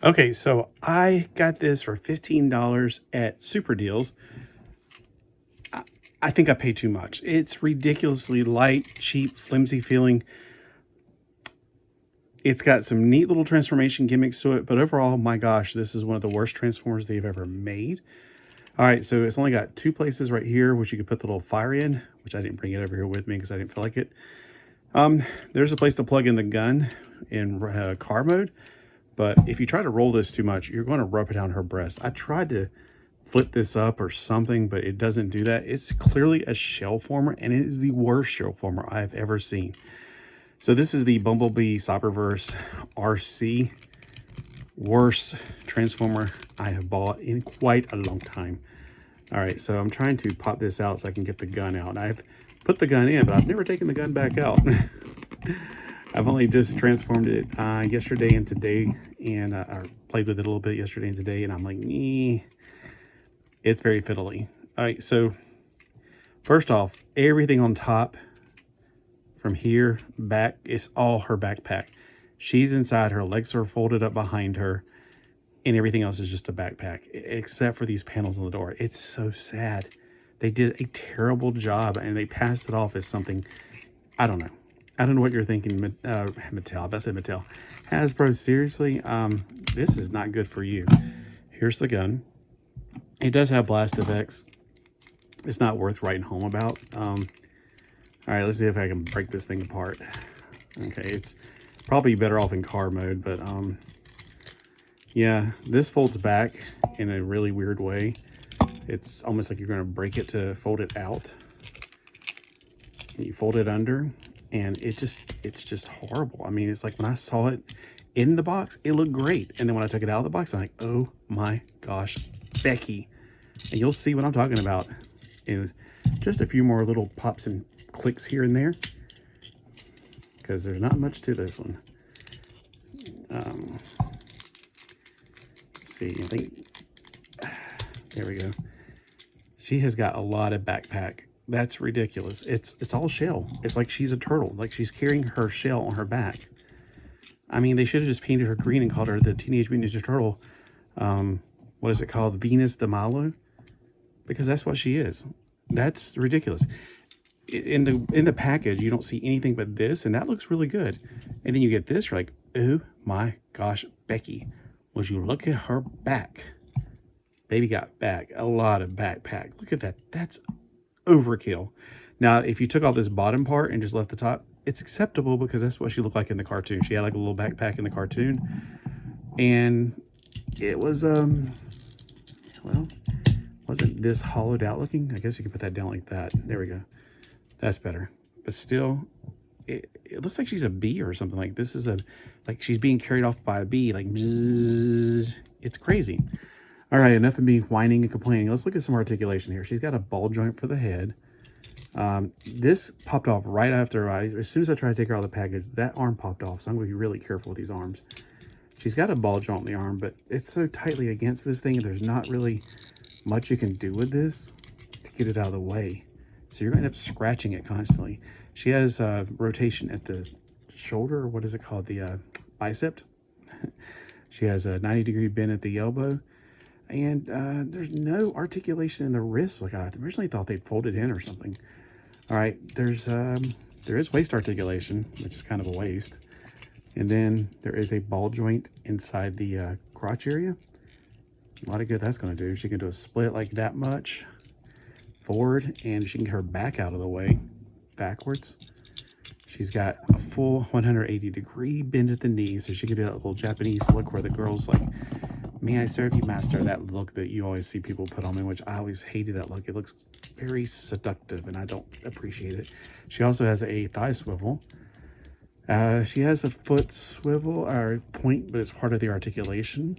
Okay, so I got this for $15 at Super Deals. I think I paid too much. It's ridiculously light, cheap, flimsy feeling. It's got some neat little transformation gimmicks to it, but overall, my gosh, this is one of the worst transformers they've ever made. All right, so it's only got two places right here, which you could put the little fire in, which I didn't bring it over here with me because I didn't feel like it. There's a place to plug in the gun in car mode, but if you try to roll this too much, you're going to rub it down her breast. I tried to flip this up or something, but it doesn't do that. It's clearly a shell former, and it is the worst shell former I've ever seen. So this is the Bumblebee Cyberverse Arcee. Worst transformer I have bought in quite a long time. All right, so I'm trying to pop this out so I can get the gun out. I've put the gun in, but I've never taken the gun back out. I've only just transformed it yesterday and today, and I played with it a little bit yesterday and today, and I'm like, it's very fiddly. All right, so first off, everything on top from here back is all her backpack. She's inside, her legs are folded up behind her, and everything else is just a backpack, except for these panels on the door. It's so sad. They did a terrible job, and they passed it off as something, I don't know. I don't know what you're thinking, Mattel. I said Mattel. Hasbro, seriously? This is not good for you. Here's the gun. It does have blast effects. It's not worth writing home about. All right, let's see if I can break this thing apart. Okay, it's probably better off in car mode, but yeah, this folds back in a really weird way. It's almost like you're going to break it to fold it out. And you fold it under, and it's just horrible. I mean, it's like when I saw it in the box, it looked great, and then when I took it out of the box, I'm like, oh my gosh, Becky. And you'll see what I'm talking about in just a few more little pops and clicks here and there, because there's not much to this one. Let's see, I think, there we go. She has got a lot of backpack. That's ridiculous. It's all shell. It's like she's a turtle, like she's carrying her shell on her back. I mean, they should have just painted her green and called her the Teenage Mutant Ninja Turtle. What is it called? Venus de Milo? Because that's what she is. That's ridiculous. In the package, you don't see anything but this, and that looks really good. And then you get this, you're like, oh my gosh, Becky, would you look at her back? Baby got back, a lot of backpack. Look at that. That's overkill. Now, if you took off this bottom part and just left the top, it's acceptable because that's what she looked like in the cartoon. She had like a little backpack in the cartoon, and it was well, wasn't this hollowed out looking? I guess you can put that down like that. There we go. That's better. But still, it looks like she's a bee or something. Like this is like she's being carried off by a bee. Like, bzzz. It's crazy. All right, enough of me whining and complaining. Let's look at some articulation here. She's got a ball joint for the head. This popped off right after as soon as I tried to take her out of the package, that arm popped off. So I'm going to be really careful with these arms. She's got a ball joint in the arm, but it's so tightly against this thing, there's not really much you can do with this to get it out of the way. So you're going to end up scratching it constantly. She has rotation at the shoulder, or what is it called? The bicep. She has a 90-degree bend at the elbow. And there's no articulation in the wrist. Like I originally thought they'd fold it in or something. All right, there is waist articulation, which is kind of a waist. And then there is a ball joint inside the crotch area. A lot of good that's going to do. She can do a split like that much forward, and she can get her back out of the way backwards. She's got a full 180-degree bend at the knee, so she can do that little Japanese look where the girl's like, may I serve you, master? That look that you always see people put on me, which I always hated that look. It looks very seductive, and I don't appreciate it. She also has a thigh swivel. She has a foot swivel or point, but it's part of the articulation.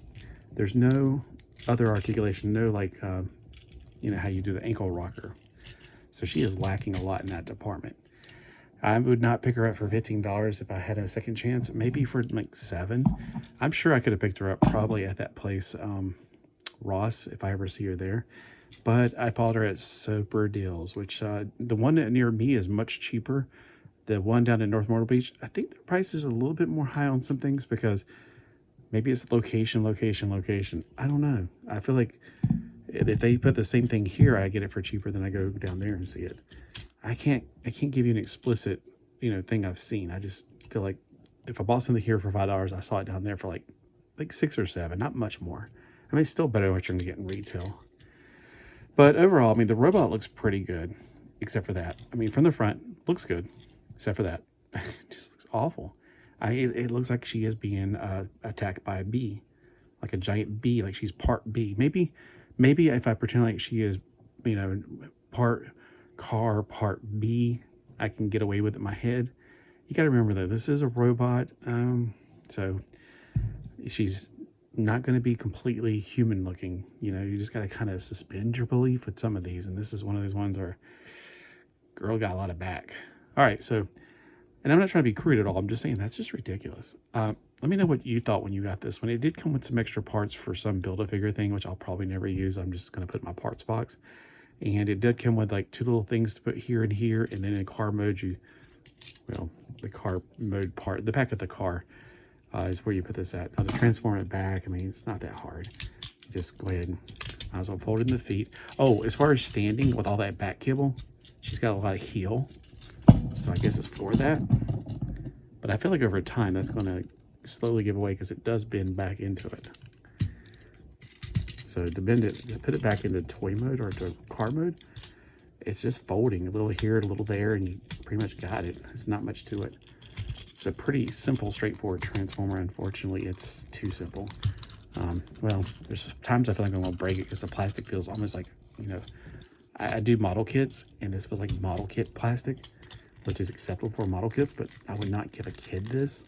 There's no other articulation, no like, you know, how you do the ankle rocker. So she is lacking a lot in that department. I would not pick her up for $15 if I had a second chance. Maybe for like $7. I'm sure I could have picked her up probably at that place, Ross, if I ever see her there. But I bought her at Super Deals, which the one near me is much cheaper. The one down in North Myrtle Beach, I think the price is a little bit more high on some things because Maybe it's location. I don't know. I feel like if they put the same thing here, I get it for cheaper than I go down there and see it. I can't give you an explicit, thing I've seen. I just feel like if I bought something here for $5, I saw it down there for like 6 or 7, not much more. I mean, it's still better than what you're gonna get in retail. But overall, I mean, the robot looks pretty good, except for that. I mean, from the front, looks good, except for that. It just looks awful. It looks like she is being attacked by a bee, like a giant bee, like she's part bee. Maybe if I pretend like she is, part car, part bee, I can get away with it in my head. You got to remember though, this is a robot, so she's not going to be completely human looking. You just got to kind of suspend your belief with some of these, and this is one of those ones where girl got a lot of back. All right, so, and I'm not trying to be crude at all, I'm just saying that's just ridiculous. Let me know what you thought when you got this one. It did come with some extra parts for some Build-A-Figure thing, which I'll probably never use. I'm just going to put in my parts box. And it did come with like 2 little things to put here and here, and then in car mode, the car mode part, the back of the car is where you put this at. Now to transform it back, I mean, it's not that hard. Just go ahead and might as well fold it in the feet. Oh, as far as standing with all that back kibble, she's got a lot of heel, so I guess it's for that. But I feel like over time that's going to slowly give away because it does bend back into it. So to bend it, to put it back into toy mode or to car mode, it's just folding a little here, a little there, and you pretty much got it. There's not much to it. It's a pretty simple, straightforward transformer. Unfortunately, it's too simple. Well, there's times I feel like I'm going to break it because the plastic feels almost like, I do model kits, and this feels like model kit plastic, which is acceptable for model kits, but I would not give a kid this.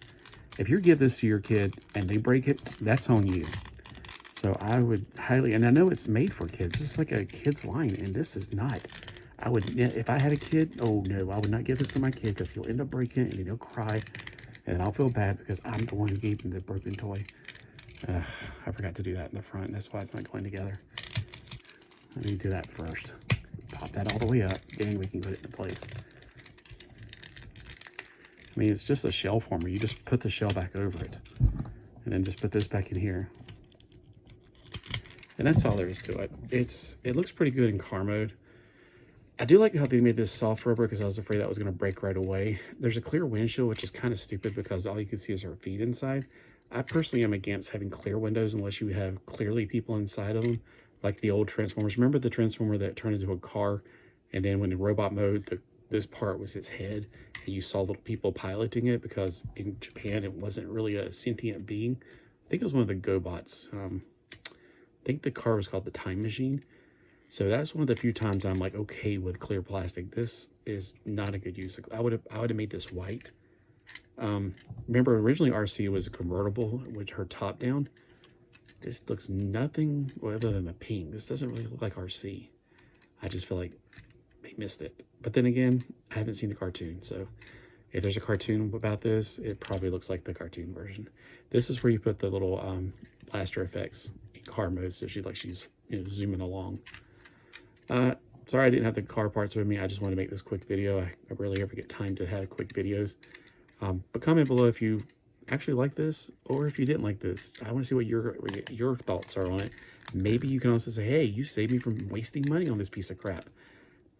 If you give this to your kid and they break it, that's on you. So I would highly, and I know it's made for kids. This is like a kid's line, and this is not. I would, if I had a kid, oh no, I would not give this to my kid because he'll end up breaking it and he'll cry, and I'll feel bad because I'm the one who gave him the broken toy. I forgot to do that in the front. That's why it's not going together. Let me do that first. Pop that all the way up, then we can put it in place. I mean, it's just a shell former. You just put the shell back over it, and then just put this back in here. And that's all there is to it. It looks pretty good in car mode. I do like how they made this soft rubber because I was afraid that was going to break right away. There's a clear windshield, which is kind of stupid because all you can see is her feet inside. I personally am against having clear windows unless you have clearly people inside of them, like the old Transformers. Remember the Transformer that turned into a car, and then when in robot mode, this part was its head, and you saw little people piloting it because in Japan it wasn't really a sentient being. I think it was one of the GoBots. I think the car was called the Time Machine. So that's one of the few times I'm like okay with clear plastic. This is not a good use. I would have made this white. Remember originally Arcee was a convertible with her top down. This looks nothing other than the pink. This doesn't really look like Arcee. I just feel like they missed it. But then again, I haven't seen the cartoon, so if there's a cartoon about this, it probably looks like the cartoon version. This is where you put the little blaster effects in car mode, so she's zooming along. Sorry I didn't have the car parts with me. I just wanted to make this quick video. I rarely ever get time to have quick videos. But comment below if you actually like this or if you didn't like this. I want to see what your thoughts are on it. Maybe you can also say, hey, you saved me from wasting money on this piece of crap.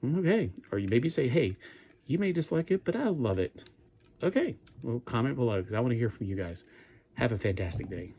Okay. Or you maybe say, hey, you may dislike it, but I love it. Okay. Well, comment below because I want to hear from you guys. Have a fantastic day.